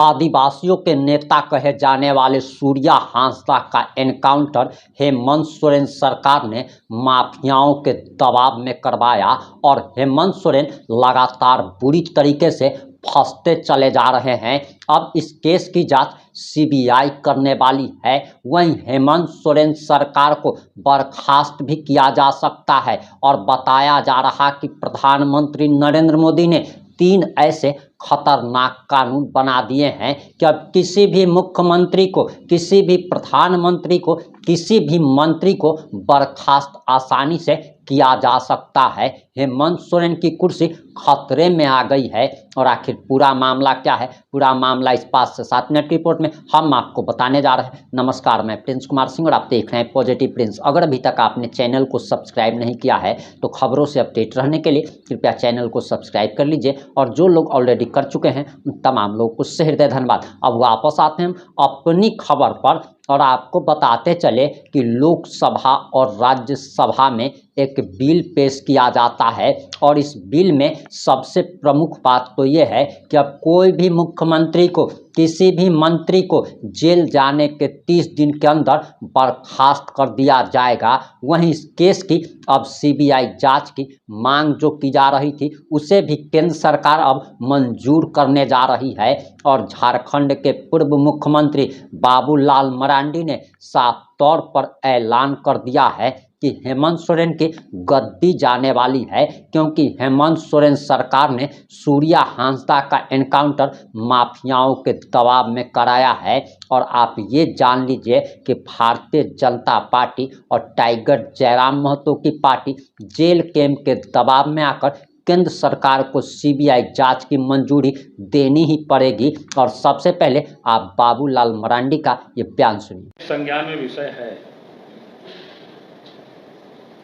आदिवासियों के नेता कहे जाने वाले सूर्या हांसदा का एनकाउंटर हेमंत सोरेन सरकार ने माफियाओं के दबाव में करवाया और हेमंत सोरेन लगातार बुरी तरीके से फंसते चले जा रहे हैं। अब इस केस की जांच सीबीआई करने वाली है। वहीं हेमंत सोरेन सरकार को बर्खास्त भी किया जा सकता है और बताया जा रहा कि प्रधानमंत्री नरेंद्र मोदी ने 3 ऐसे खतरनाक कानून बना दिए हैं कि अब किसी भी मुख्यमंत्री को, किसी भी प्रधानमंत्री को, किसी भी मंत्री को बर्खास्त आसानी से किया जा सकता है। हेमंत सोरेन की कुर्सी खतरे में आ गई है और आखिर पूरा मामला क्या है, पूरा मामला इस 5 से 7 मिनट रिपोर्ट में हम आपको बताने जा रहे हैं। नमस्कार, मैं प्रिंस कुमार सिंह और आप देख रहे हैं पॉजिटिव प्रिंस। अगर अभी तक आपने चैनल को सब्सक्राइब नहीं किया है तो खबरों से अपडेट रहने के लिए कृपया चैनल को सब्सक्राइब कर लीजिए और जो लोग ऑलरेडी कर चुके हैं उन तमाम लोगों को सहृदय धन्यवाद। अब वापस आते हैं अपनी खबर पर और आपको बताते चले कि लोकसभा और राज्यसभा में एक बिल पेश किया जाता है और इस बिल में सबसे प्रमुख बात तो ये है कि अब कोई भी मुख्यमंत्री को, किसी भी मंत्री को जेल जाने के 30 दिन के अंदर बर्खास्त कर दिया जाएगा। वहीं इस केस की अब सीबीआई जांच की मांग जो की जा रही थी उसे भी केंद्र सरकार अब मंजूर करने जा रही है और झारखंड के पूर्व मुख्यमंत्री बाबूलाल मरांडी ने साफ तौर पर ऐलान कर दिया है कि हेमंत सोरेन की गद्दी जाने वाली है, क्योंकि हेमंत सोरेन सरकार ने सूर्या हांसदा का एनकाउंटर माफियाओं के दबाव में कराया है। और आप ये जान लीजिए कि भारतीय जनता पार्टी और टाइगर जयराम महतो की पार्टी जेल कैंप के दबाव में आकर केंद्र सरकार को सीबीआई जांच की मंजूरी देनी ही पड़ेगी। और सबसे पहले आप बाबूलाल मरांडी का ये बयान सुनिए। संज्ञान में विषय है,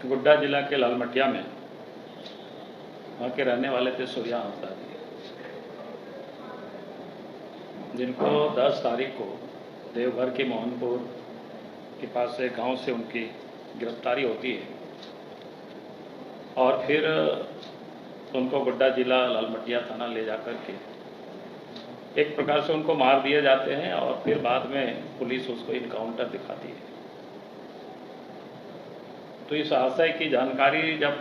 गोड्डा जिला के लालमटिया में वहाँ के रहने वाले थे सूर्या हांसदा जी, जिनको 10 तारीख को देवघर के मोहनपुर के पास एक गांव से उनकी गिरफ्तारी होती है और फिर उनको गोड्डा जिला लालमटिया थाना ले जाकर के एक प्रकार से उनको मार दिए जाते हैं और फिर बाद में पुलिस उसको इनकाउंटर दिखाती है। तो इस आशय की जानकारी जब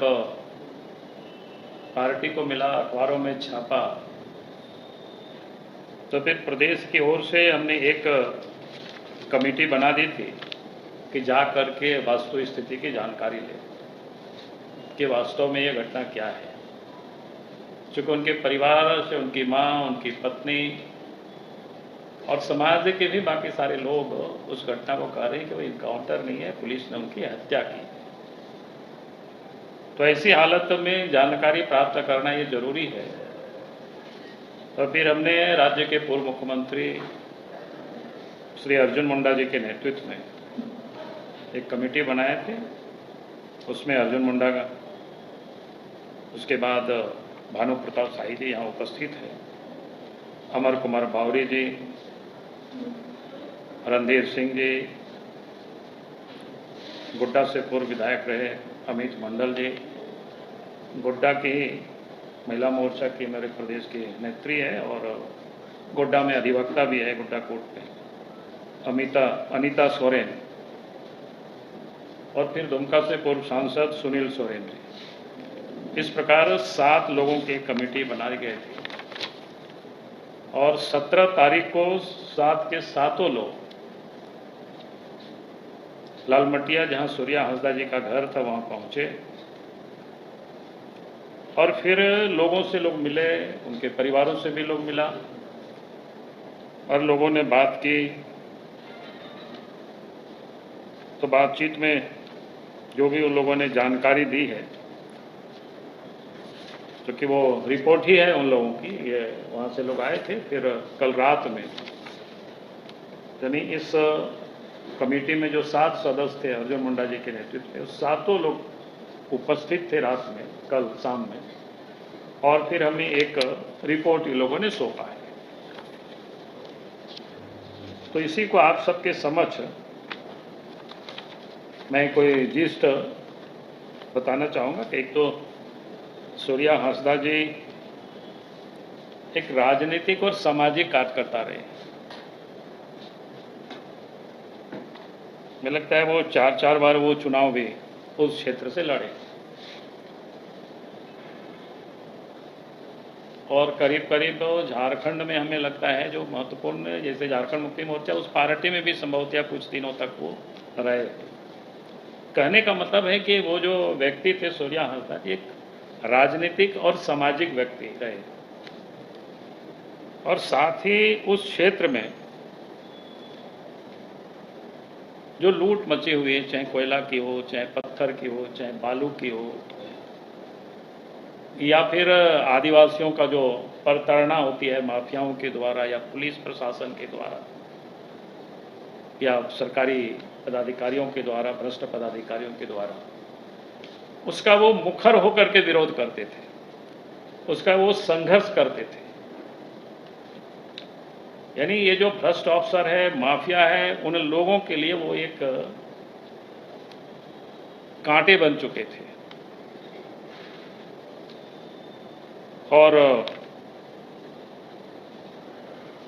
पार्टी को मिला, अखबारों में छापा, तो फिर प्रदेश की ओर से हमने एक कमेटी बना दी थी कि जा करके वास्तु स्थिति की जानकारी ले कि वास्तव में ये घटना क्या है। चूँकि उनके परिवार से उनकी माँ, उनकी पत्नी और समाज के भी बाकी सारे लोग उस घटना को कह रहे हैं कि वो इनकाउंटर नहीं है, पुलिस ने उनकी हत्या की। तो ऐसी हालत में जानकारी प्राप्त करना ये जरूरी है। तो फिर हमने राज्य के पूर्व मुख्यमंत्री श्री अर्जुन मुंडा जी के नेतृत्व में एक कमेटी बनाए थे। उसमें अर्जुन मुंडा का, उसके बाद भानु प्रताप शाही जी यहाँ उपस्थित है, अमर कुमार बावरी जी, रणधीर सिंह जी, गोड्डा से पूर्व विधायक रहे अमित मंडल जी, गोड्डा की महिला मोर्चा की मेरे प्रदेश की नेत्री है और गोड्डा में अधिवक्ता भी है, गोड्डा कोर्ट में अनीता सोरेन, और फिर दुमका से पूर्व सांसद सुनील सोरेन जी। इस प्रकार 7 लोगों की कमेटी बनाई गई थी और 17 तारीख को 7 के 7 लोग लालमटिया, जहां सूर्या हांसदा जी का घर था, वहां पहुंचे और फिर लोगों से लोग मिले, उनके परिवारों से भी लोग मिला और लोगों ने बात की। तो बातचीत में जो भी उन लोगों ने जानकारी दी है, क्योंकि वो रिपोर्ट ही है उन लोगों की, ये वहाँ से लोग आए थे। फिर कल रात में यानी इस कमेटी में जो 7 सदस्य थे अर्जुन मुंडा जी के नेतृत्व में, 7 लोग उपस्थित थे रात में, कल शाम में, और फिर हमें एक रिपोर्ट इन लोगों ने सौंपा है। तो इसी को आप सबके समक्ष मैं कोई जिस्ट बताना चाहूँगा कि एक तो सूर्या हांसदा जी एक राजनीतिक और सामाजिक कार्यकर्ता रहे। मुझे लगता है वो 4 बार वो चुनाव भी उस क्षेत्र से लड़े और करीब करीब तो झारखंड में हमें लगता है जो महत्वपूर्ण, जैसे झारखंड मुक्ति मोर्चा, उस पार्टी में भी संभवतः कुछ दिनों तक वो रहे। कहने का मतलब है कि वो जो व्यक्ति थे सूर्या हांसदा, एक राजनीतिक और सामाजिक व्यक्ति रहे और साथ ही उस क्षेत्र में जो लूट मची हुई है, चाहे कोयला की हो, चाहे पत्थर की हो, चाहे बालू की हो, या फिर आदिवासियों का जो प्रताड़ना होती है माफियाओं के द्वारा या पुलिस प्रशासन के द्वारा या सरकारी पदाधिकारियों के द्वारा, भ्रष्ट पदाधिकारियों के द्वारा, उसका वो मुखर होकर के विरोध करते थे, उसका वो संघर्ष करते थे। यानी ये जो भ्रष्ट अफसर है, माफिया है, उन लोगों के लिए वो एक कांटे बन चुके थे और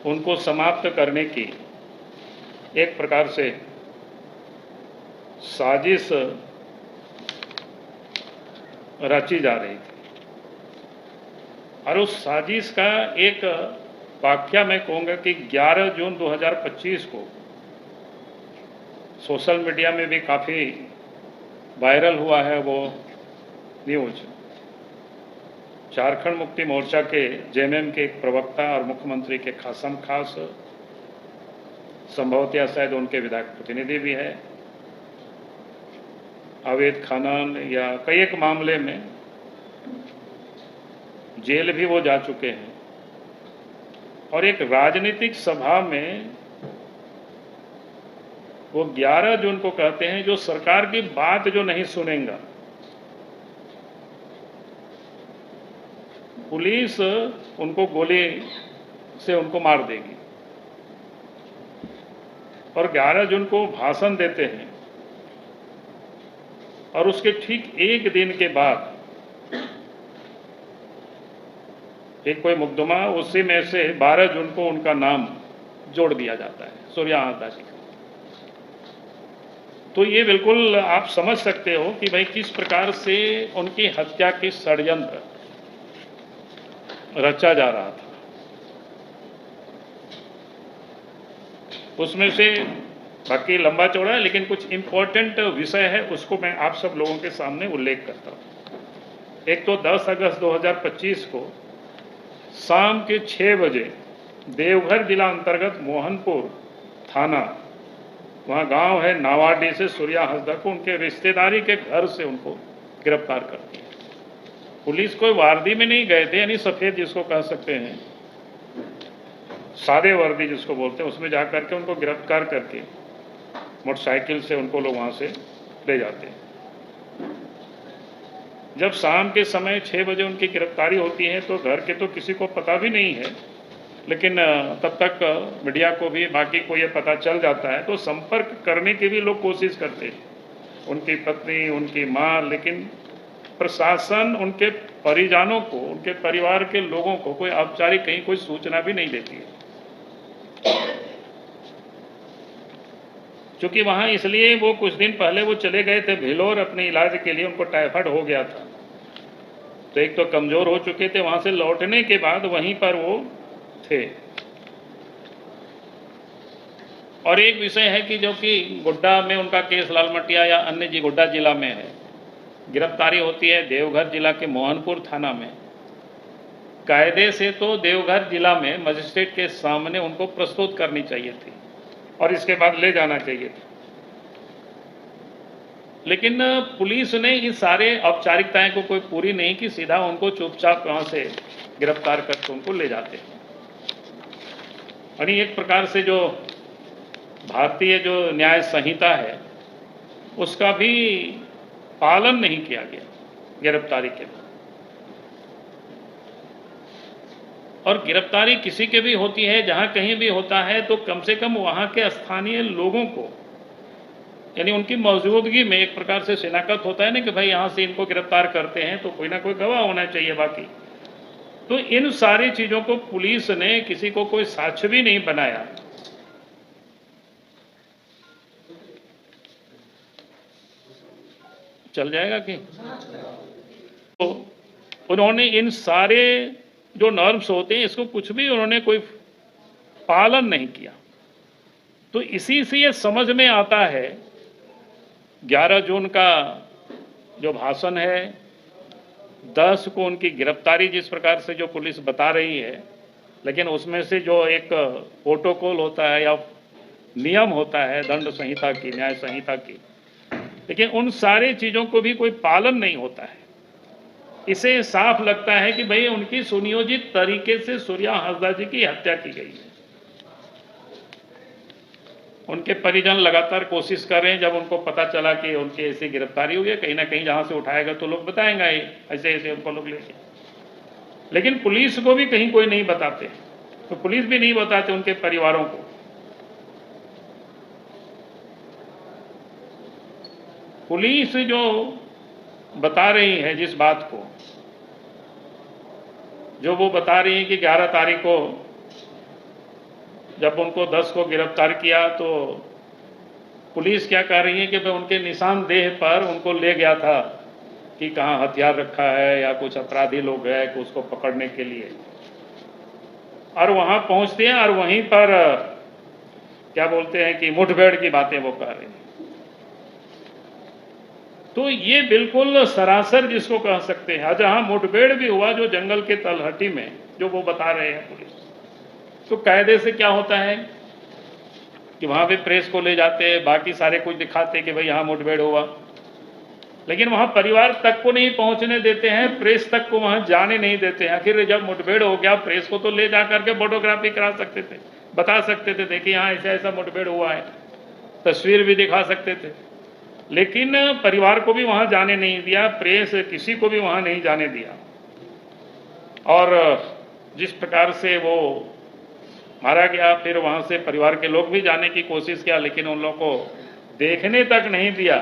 उनको समाप्त करने की एक प्रकार से साजिश रची जा रही थी। और उस साजिश का एक वाकया मैं कहूँगा कि 11 जून 2025 को सोशल मीडिया में भी काफ़ी वायरल हुआ है वो न्यूज। झारखंड मुक्ति मोर्चा के जेएमएम के एक प्रवक्ता और मुख्यमंत्री के खासम खास, संभवतः शायद उनके विधायक प्रतिनिधि भी है, अवैध खनन या कई एक मामले में जेल भी वो जा चुके हैं और एक राजनीतिक सभा में वो 11 जून को कहते हैं जो सरकार की बात जो नहीं सुनेगा पुलिस उनको गोली से उनको मार देगी। और 11 जून को भाषण देते हैं और उसके ठीक एक दिन के बाद एक कोई मुकदमा, उसी में से 12 जून को उनका नाम जोड़ दिया जाता है, सूर्या हांसदा जी का। तो ये बिल्कुल आप समझ सकते हो कि भाई किस प्रकार से उनकी हत्या की षड्यंत्र रचा जा रहा था। उसमें से बाकी लंबा चौड़ा है, लेकिन कुछ इंपॉर्टेंट विषय है, उसको मैं आप सब लोगों के सामने उल्लेख करता हूं। एक तो 10 अगस्त 2025 को शाम के 6 बजे देवघर जिला अंतर्गत मोहनपुर थाना, वहाँ गांव है नावाडी, से सूर्या हांसदा को उनके रिश्तेदारी के घर से उनको गिरफ्तार करती है। पुलिस कोई वर्दी में नहीं गए थे, यानी सफ़ेद जिसको कह सकते हैं, सादे वर्दी जिसको बोलते हैं, उसमें जाकर के उनको गिरफ्तार करके मोटरसाइकिल से उनको लोग वहाँ से ले जाते हैं। जब शाम के समय 6 बजे उनकी गिरफ्तारी होती है तो घर के तो किसी को पता भी नहीं है, लेकिन तब तक मीडिया को भी बाकी को ये पता चल जाता है, तो संपर्क करने की भी लोग कोशिश करते हैं, उनकी पत्नी, उनकी माँ, लेकिन प्रशासन उनके परिजनों को, उनके परिवार के लोगों को कोई औपचारिक कहीं कोई सूचना भी नहीं देती है। क्योंकि वहाँ इसलिए वो कुछ दिन पहले वो चले गए थे भेलोर अपने इलाज के लिए, उनको टाइफाइड हो गया था, तो एक तो कमज़ोर हो चुके थे, वहाँ से लौटने के बाद वहीं पर वो थे। और एक विषय है कि जो कि गोड्डा में उनका केस लालमटिया या अन्य जी गोड्डा जिला में है, गिरफ्तारी होती है देवघर जिला के मोहनपुर थाना में। कायदे से तो देवघर जिला में मजिस्ट्रेट के सामने उनको प्रस्तुत करनी चाहिए थी और इसके बाद ले जाना चाहिए था, लेकिन पुलिस ने इन सारे औपचारिकताएं को कोई पूरी नहीं की, सीधा उनको चुपचाप वहाँ से गिरफ्तार करके उनको ले जाते हैं। और एक प्रकार से जो भारतीय जो न्याय संहिता है उसका भी पालन नहीं किया गया गिरफ्तारी के बाद। और गिरफ्तारी किसी के भी होती है, जहां कहीं भी होता है, तो कम से कम वहां के स्थानीय लोगों को, यानी उनकी मौजूदगी में एक प्रकार से शिनाख्त होता है ना कि भाई यहाँ से इनको गिरफ्तार करते हैं तो कोई ना कोई गवाह होना चाहिए। बाकी तो इन सारी चीजों को पुलिस ने किसी को कोई साक्ष्य भी नहीं बनाया। चल जाएगा कि तो उन्होंने इन सारे जो नॉर्म्स होते हैं इसको कुछ भी उन्होंने कोई पालन नहीं किया। तो इसी से ये समझ में आता है 11 जून का जो भाषण है, 10 को उनकी गिरफ्तारी जिस प्रकार से जो पुलिस बता रही है, लेकिन उसमें से जो एक प्रोटोकॉल होता है या नियम होता है दंड संहिता की, न्याय संहिता की, लेकिन उन सारी चीज़ों को भी कोई पालन नहीं होता है। इसे साफ लगता है कि भाई उनकी सुनियोजित तरीके से सूर्या हांसदा जी की हत्या की गई है। उनके परिजन लगातार कोशिश कर रहे हैं, जब उनको पता चला कि उनकी ऐसी गिरफ्तारी हुई है, कहीं ना कहीं जहां से उठाएगा तो लोग बताएंगे ही, ऐसे ऐसे उनको लोग लेके, लेकिन पुलिस को भी कहीं कोई नहीं बताते, तो पुलिस भी नहीं बताते उनके परिवारों को। पुलिस जो बता रही है जिस बात को, जो वो बता रही है कि 11 तारीख को जब उनको 10 को गिरफ्तार किया तो पुलिस क्या कह रही है कि भाई उनके निशानदेह पर उनको ले गया था कि कहाँ हथियार रखा है या कुछ अपराधी लोग हैं कि उसको पकड़ने के लिए, और वहां पहुंचते हैं और वहीं पर क्या बोलते हैं कि मुठभेड़ की बातें वो कर रहे हैं। तो ये बिल्कुल सरासर जिसको कह सकते हैं, जहां मुठभेड़ भी हुआ जो जंगल के तलहटी में, जो वो बता रहे हैं पुलिस, तो कायदे से क्या होता है कि वहां पे प्रेस को ले जाते हैं, बाकी सारे कुछ दिखाते कि भाई यहाँ मुठभेड़ हुआ, लेकिन वहां परिवार तक को नहीं पहुंचने देते हैं, प्रेस तक को वहां जाने नहीं देते हैं। आखिर जब मुठभेड़ हो गया, प्रेस को तो ले जा करके फोटोग्राफी करा सकते थे, बता सकते थे देखिए यहाँ ऐसा ऐसा मुठभेड़ हुआ है, तस्वीर भी दिखा सकते थे, लेकिन परिवार को भी वहां जाने नहीं दिया, प्रेस किसी को भी वहां नहीं जाने दिया। और जिस प्रकार से वो मारा गया, फिर वहां से परिवार के लोग भी जाने की कोशिश किया, लेकिन उन लोगों को देखने तक नहीं दिया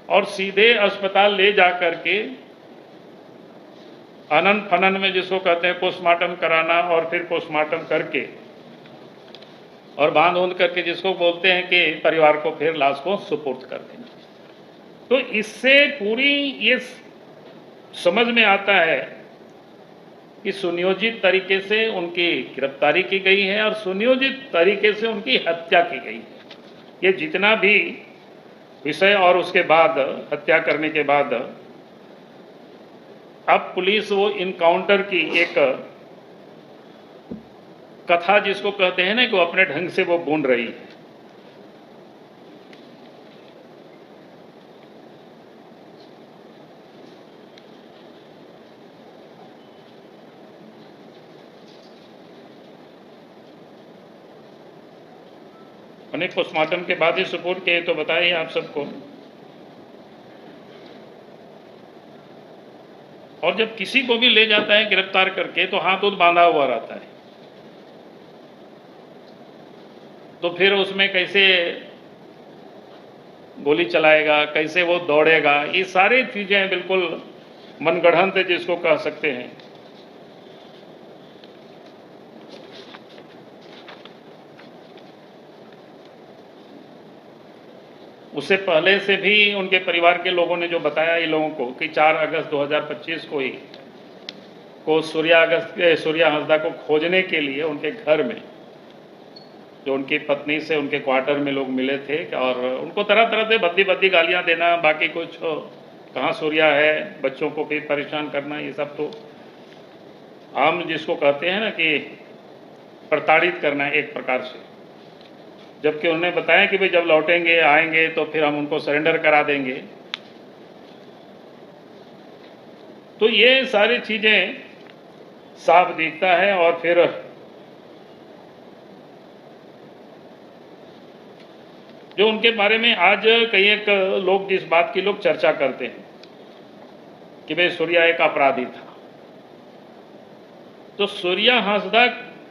और सीधे अस्पताल ले जा करके अनंत फनन में, जिसको कहते हैं पोस्टमार्टम कराना, और फिर पोस्टमार्टम करके और बांध उंध करके, जिसको बोलते हैं कि परिवार को फिर लाश को सुपुर्द कर देना। तो इससे पूरी ये समझ में आता है कि सुनियोजित तरीके से उनकी गिरफ्तारी की गई है और सुनियोजित तरीके से उनकी हत्या की गई है। ये जितना भी विषय और उसके बाद हत्या करने के बाद अब पुलिस वो इनकाउंटर की एक कथा जिसको कहते हैं ना कि वो अपने ढंग से वो बुन रही है। अनेक पोस्टमार्टम के बाद ही सुपुर्द किए तो बताइए आप सबको। और जब किसी को भी ले जाता है गिरफ्तार करके तो हाथ उत बांधा हुआ रहता है, तो फिर उसमें कैसे गोली चलाएगा, कैसे वो दौड़ेगा, ये सारी चीजें बिल्कुल मनगढ़ंत जिसको कह सकते हैं। उससे पहले से भी उनके परिवार के लोगों ने जो बताया ये लोगों को कि 4 अगस्त 2025 को ही को सूर्या हांसदा को खोजने के लिए उनके घर में, जो उनकी पत्नी से उनके क्वार्टर में लोग मिले थे, और उनको तरह तरह से भद्दी भद्दी गालियां देना, बाकी कुछ कहाँ सूर्या है, बच्चों को भी परेशान करना, ये सब तो आम जिसको कहते हैं ना कि प्रताड़ित करना एक प्रकार से। जबकि उन्होंने बताया कि भाई जब लौटेंगे आएंगे तो फिर हम उनको सरेंडर करा देंगे। तो ये सारी चीजें साफ दिखता है। और फिर जो उनके बारे में आज कई एक लोग जिस बात की लोग चर्चा करते हैं कि भाई सूर्या एक अपराधी था, तो सूर्या हांसदा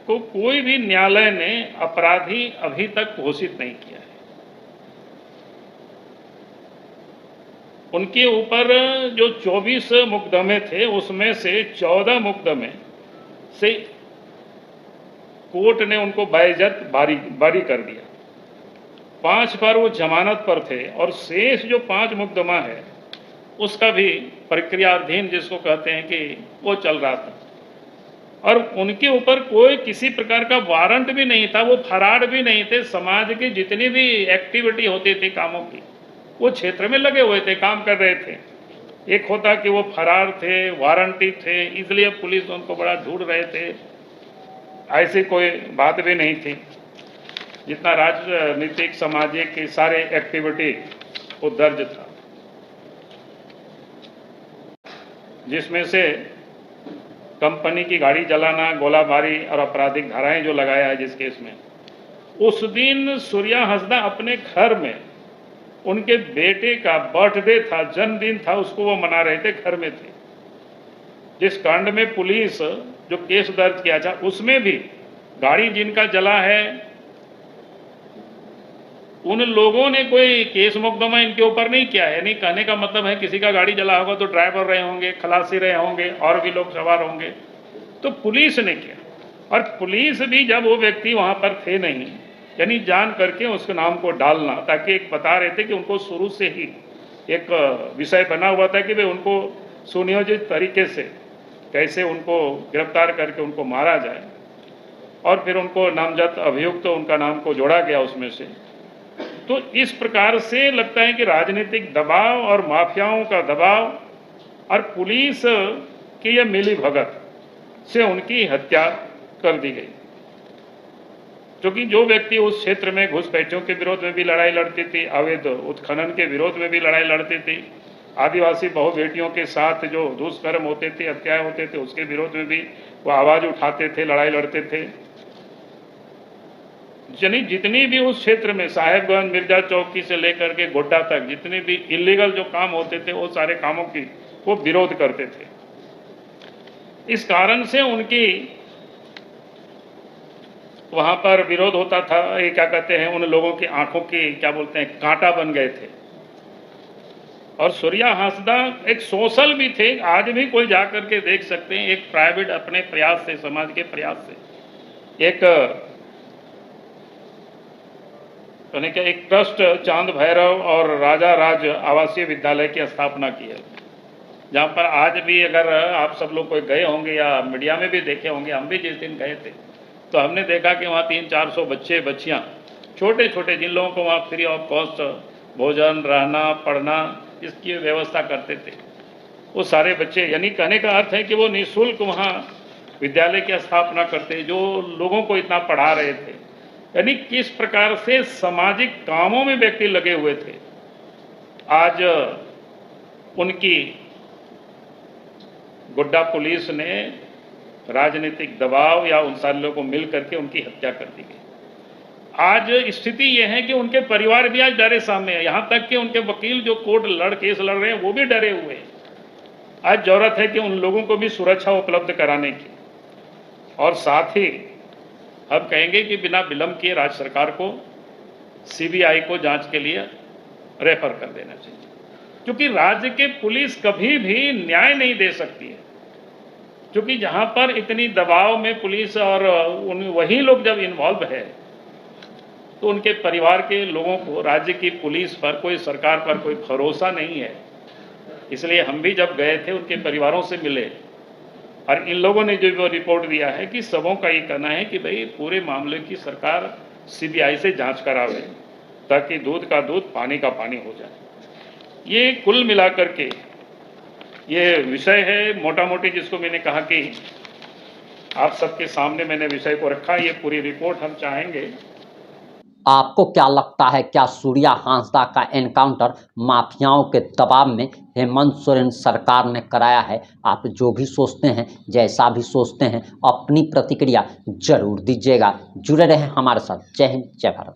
को कोई भी न्यायालय ने अपराधी अभी तक घोषित नहीं किया है। उनके ऊपर जो 24 मुकदमे थे उसमें से 14 मुकदमे से कोर्ट ने उनको बाइज्जत बारी कर दिया। 5 बार वो जमानत पर थे और शेष जो 5 मुकदमा है उसका भी प्रक्रियाधीन जिसको कहते हैं कि वो चल रहा था और उनके ऊपर कोई किसी प्रकार का वारंट भी नहीं था, वो फरार भी नहीं थे। समाज की जितनी भी एक्टिविटी होती थी कामों की वो क्षेत्र में लगे हुए थे, काम कर रहे थे। एक होता कि वो फरार थे, वारंटी थे, इसलिए पुलिस उनको बड़ा ढूंढ रहे थे, ऐसी कोई बात भी नहीं थी। जितना राजनीतिक सामाजिक की सारे एक्टिविटी वो दर्ज था, जिसमें से कंपनी की गाड़ी जलाना, गोलाबारी और आपराधिक धाराएं जो लगाया है जिस केस में, उस दिन सूर्या हांसदा अपने घर में उनके बेटे का बर्थडे था, जन्मदिन था, उसको वो मना रहे थे, घर में थे। जिस कांड में पुलिस जो केस दर्ज किया था उसमें भी गाड़ी जिनका जला है उन लोगों ने कोई केस मुकदमा इनके ऊपर नहीं किया है। यानी कहने का मतलब है किसी का गाड़ी जला होगा तो ड्राइवर रहे होंगे, खलासी रहे होंगे और भी लोग सवार होंगे, तो पुलिस ने किया। और पुलिस भी जब वो व्यक्ति वहां पर थे नहीं, यानी जान करके उसके नाम को डालना, ताकि एक बता रहे थे कि उनको शुरू से ही एक विषय बना हुआ था कि भाई उनको सुनियोजित तरीके से कैसे उनको गिरफ्तार करके उनको मारा जाए, और फिर उनको नामजद अभियुक्त उनका नाम को जोड़ा गया उसमें से। तो इस प्रकार से लगता है कि राजनीतिक दबाव और माफियाओं का दबाव और पुलिस की यह मिली भगत से उनकी हत्या कर दी गई। क्योंकि जो व्यक्ति उस क्षेत्र में घुसपैठियों के विरोध में भी लड़ाई लड़ती थी, अवैध उत्खनन के विरोध में भी लड़ाई लड़ती थी, आदिवासी बहु बेटियों के साथ जो दुष्कर्म होते थे, हत्याएं होते थे, उसके विरोध में भी वो आवाज उठाते थे, लड़ाई लड़ते थे। यानी जितनी भी उस क्षेत्र में साहेबगंज, मिर्जा चौकी से लेकर के गोड्डा तक जितने भी इलीगल जो काम होते थे वो सारे कामों की वो विरोध करते थे। इस कारण से उनकी वहां पर विरोध होता था। ये क्या कहते हैं, उन लोगों की आंखों की क्या बोलते हैं, कांटा बन गए थे। और सूर्या हांसदा एक सोशल भी थे, आज भी कोई जाकर के देख सकते हैं। एक प्राइवेट अपने प्रयास से, समाज के प्रयास से एक ट्रस्ट चांद भैरव और राजा राज आवासीय विद्यालय की स्थापना की है, जहाँ पर आज भी अगर आप सब लोग कोई गए होंगे या मीडिया में भी देखे होंगे, हम भी जिस दिन गए थे तो हमने देखा कि वहाँ 300-400 बच्चे बच्चियाँ छोटे छोटे, जिन लोगों को वहाँ फ्री ऑफ कॉस्ट भोजन, रहना, पढ़ना इसकी व्यवस्था करते थे, वो सारे बच्चे, यानी कहने का अर्थ है कि वो निःशुल्क वहाँ विद्यालय की स्थापना करते जो लोगों को इतना पढ़ा रहे थे। यानी किस प्रकार से सामाजिक कामों में व्यक्ति लगे हुए थे। आज उनकी गोड्डा पुलिस ने राजनीतिक दबाव या उन सारे लोगों को मिल करके उनकी हत्या कर दी गई। आज स्थिति यह है कि उनके परिवार भी आज डरे सामने है, यहाँ तक कि उनके वकील जो कोर्ट केस लड़ रहे हैं वो भी डरे हुए हैं। आज जरूरत है कि उन लोगों को भी सुरक्षा उपलब्ध कराने की, और साथ ही हम कहेंगे कि बिना विलंब किए राज्य सरकार को सीबीआई को जांच के लिए रेफर कर देना चाहिए, क्योंकि राज्य के पुलिस कभी भी न्याय नहीं दे सकती है। क्योंकि जहां पर इतनी दबाव में पुलिस और वही लोग जब इन्वॉल्व है तो उनके परिवार के लोगों को राज्य की पुलिस पर, कोई सरकार पर कोई भरोसा नहीं है। इसलिए हम भी जब गए थे उनके परिवारों से मिले, और इन लोगों ने जो रिपोर्ट दिया है कि सबों का ये कहना है कि भाई पूरे मामले की सरकार सीबीआई से जांच करावे, ताकि दूध का दूध, पानी का पानी हो जाए। ये कुल मिलाकर के ये विषय है मोटा मोटी, जिसको मैंने कहा कि आप सबके सामने मैंने विषय को रखा। ये पूरी रिपोर्ट हम चाहेंगे। आपको क्या लगता है, क्या सूर्या हांसदा का एनकाउंटर माफियाओं के दबाव में हेमंत सोरेन सरकार ने कराया है? आप जो भी सोचते हैं, जैसा भी सोचते हैं, अपनी प्रतिक्रिया जरूर दीजिएगा। जुड़े रहें हमारे साथ। जय हिंद, जय भारत।